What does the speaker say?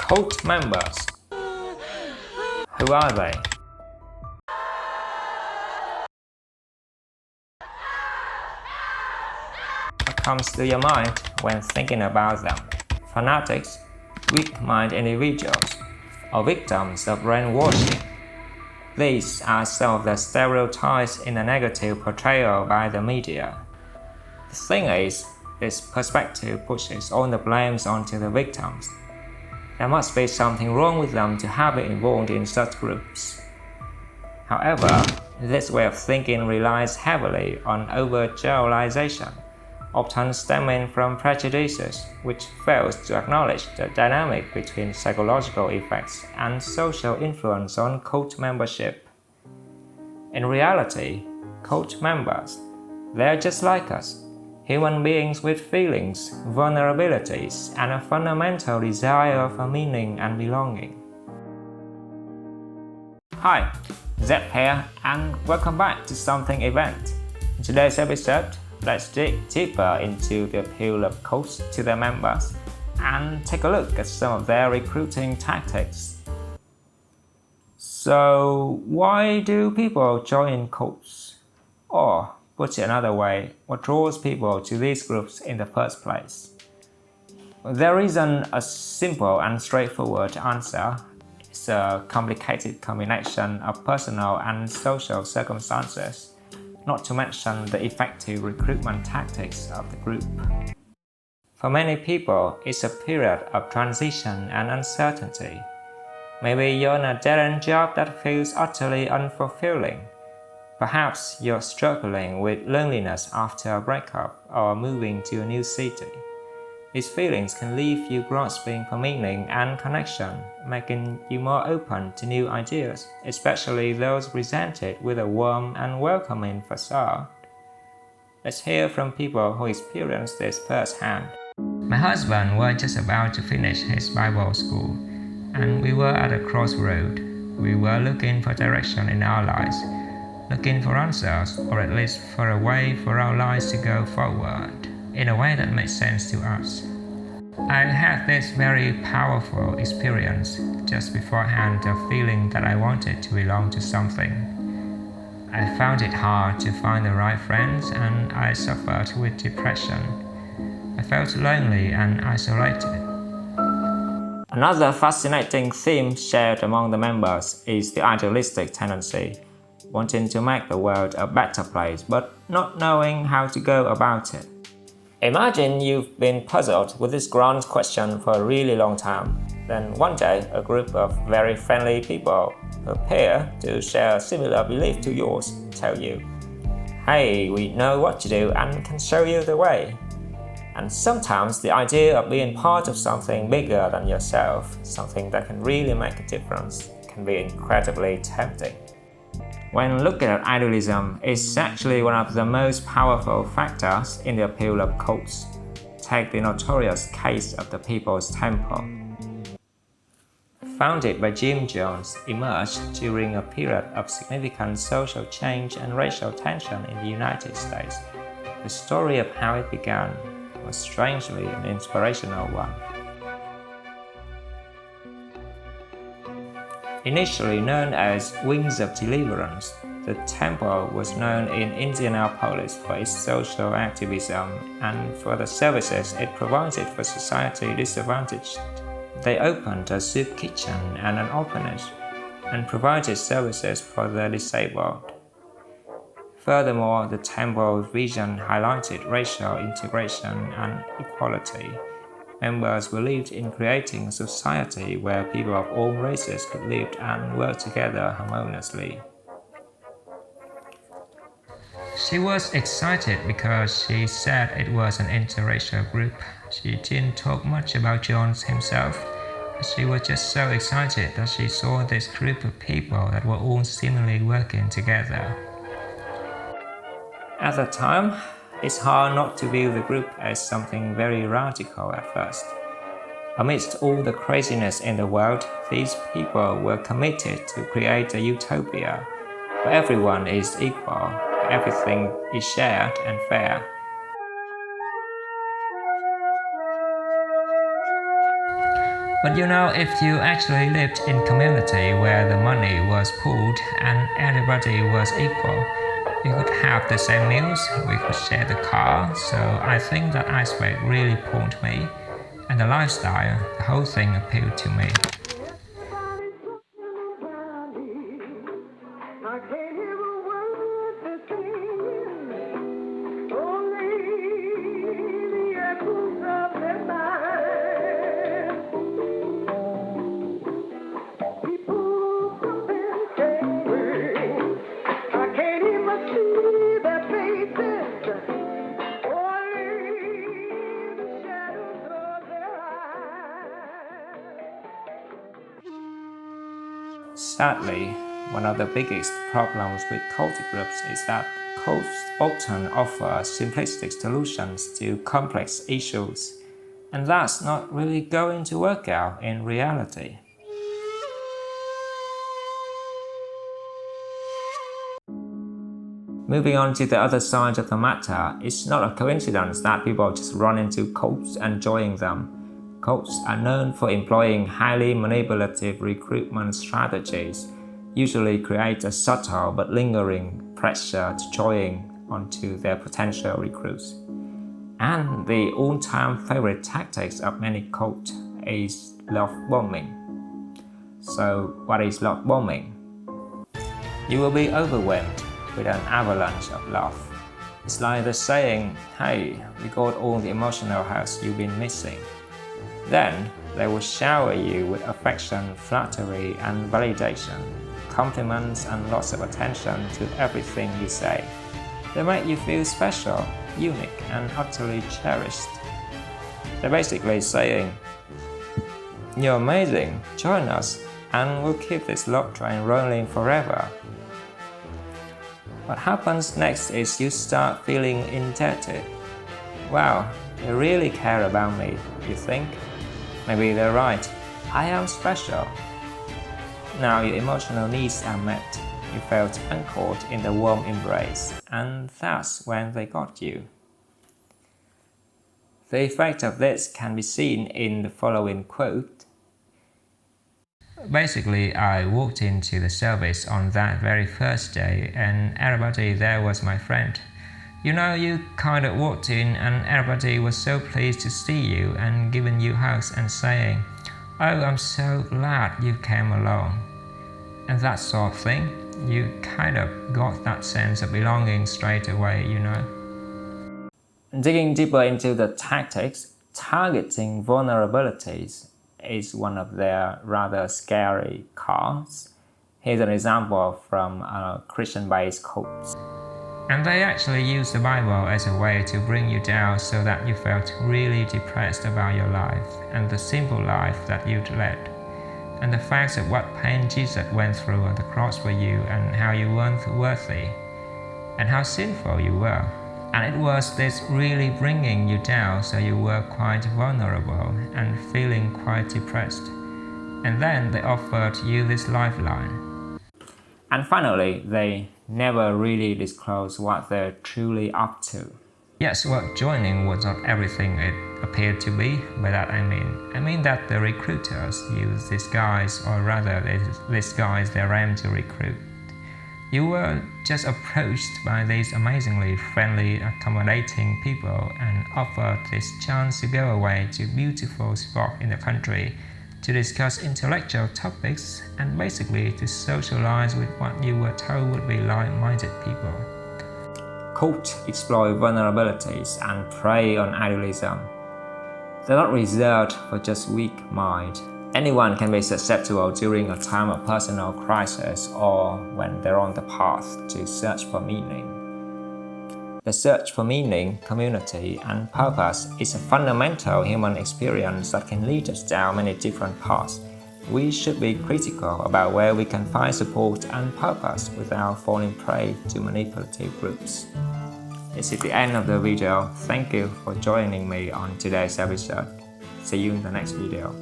Cult members. Who are they? What comes to your mind when thinking about them? Fanatics, weak-minded individuals, or victims of brainwashing? These are some of the stereotypes in the negative portrayal by the media. The thing is, this perspective pushes all the blames onto the victims. There must be something wrong with them to have been involved in such groups. However, this way of thinking relies heavily on overgeneralization, often stemming from prejudices, which fails to acknowledge the dynamic between psychological effects and social influence on cult membership. In reality, cult members, they're just like us, human beings with feelings, vulnerabilities, and a fundamental desire for meaning and belonging. Hi, Zed here, and welcome back to Something Event. In today's episode, let's dig deeper into the appeal of cults to their members and take a look at some of their recruiting tactics. So, why do people join cults? Or, put it another way, what draws people to these groups in the first place? There isn't a simple and straightforward answer. It's a complicated combination of personal and social circumstances, not to mention the effective recruitment tactics of the group. For many people, it's a period of transition and uncertainty. Maybe you're in a dead-end job that feels utterly unfulfilling. Perhaps you're struggling with loneliness after a breakup or moving to a new city. These feelings can leave you grasping for meaning and connection, making you more open to new ideas, especially those presented with a warm and welcoming facade. Let's hear from people who experienced this firsthand. My husband was just about to finish his Bible school, and we were at a crossroad. We were looking for direction in our lives, looking for answers, or at least for a way for our lives to go forward, in a way that made sense to us. I had this very powerful experience just beforehand of feeling that I wanted to belong to something. I found it hard to find the right friends, and I suffered with depression. I felt lonely and isolated. Another fascinating theme shared among the members is the idealistic tendency, wanting to make the world a better place but not knowing how to go about it. Imagine you've been puzzled with this grand question for a really long time. Then one day, a group of very friendly people who appear to share a similar belief to yours tell you, "Hey, we know what to do and can show you the way." And sometimes the idea of being part of something bigger than yourself, something that can really make a difference, can be incredibly tempting. When looking at idealism, it's actually one of the most powerful factors in the appeal of cults. Take the notorious case of the People's Temple. Founded by Jim Jones, emerged during a period of significant social change and racial tension in the United States. The story of how it began was strangely an inspirational one. Initially known as Wings of Deliverance, the temple was known in Indianapolis for its social activism and for the services it provided for society disadvantaged. They opened a soup kitchen and an orphanage, and provided services for the disabled. Furthermore, the temple's vision highlighted racial integration and equality. Members believed in creating a society where people of all races could live and work together harmoniously. She was excited because she said it was an interracial group. She didn't talk much about Jones himself, but she was just so excited that she saw this group of people that were all seemingly working together. At the time, it's hard not to view the group as something very radical at first. Amidst all the craziness in the world, these people were committed to create a utopia where everyone is equal, everything is shared and fair. But you know, if you actually lived in a community where the money was pooled and everybody was equal, we could have the same meals, we could share the car. So I think that aspect really pulled me, and the lifestyle, the whole thing appealed to me. Sadly, one of the biggest problems with cultic groups is that cults often offer simplistic solutions to complex issues, and that's not really going to work out in reality. Moving on to the other side of the matter, it's not a coincidence that people just run into cults and join them. Cults are known for employing highly manipulative recruitment strategies, usually create a subtle but lingering pressure to join onto their potential recruits. And the all-time favorite tactics of many cults is love bombing. So what is love bombing? You will be overwhelmed with an avalanche of love. It's like the saying, hey, we got all the emotional hugs you've been missing. Then they will shower you with affection, flattery, and validation, compliments, and lots of attention to everything you say. They make you feel special, unique, and utterly cherished. They're basically saying, you're amazing, join us, and we'll keep this love train rolling forever. What happens next is you start feeling indebted. Wow, they really care about me, you think? Maybe they're right. I am special. Now your emotional needs are met. You felt anchored in the warm embrace, and that's when they got you. The effect of this can be seen in the following quote. Basically, I walked into the service on that very first day, and everybody there was my friend. You know, you kind of walked in and everybody was so pleased to see you and giving you hugs and saying, oh, I'm so glad you came along. And that sort of thing, you kind of got that sense of belonging straight away, you know. Digging deeper into the tactics, targeting vulnerabilities is one of their rather scary cards. Here's an example from a Christian-based cult. And they actually use the Bible as a way to bring you down so that you felt really depressed about your life and the simple life that you'd led, and the fact of what pain Jesus went through on the cross for you and how you weren't worthy and how sinful you were. And it was this really bringing you down so you were quite vulnerable and feeling quite depressed. And then they offered you this lifeline. And finally, they never really disclose what they're truly up to. Yes, well, joining was not everything it appeared to be. By that I mean that the recruiters use these guys, or rather they disguise their aim to recruit. You were just approached by these amazingly friendly, accommodating people and offered this chance to go away to a beautiful spot in the country to discuss intellectual topics and basically to socialize with what you were told would be like-minded people. Cults exploit vulnerabilities and prey on idealism. They're not reserved for just weak mind. Anyone can be susceptible during a time of personal crisis or when they're on the path to search for meaning. The search for meaning, community, and purpose is a fundamental human experience that can lead us down many different paths. We should be critical about where we can find support and purpose without falling prey to manipulative groups. This is the end of the video. Thank you for joining me on today's episode. See you in the next video.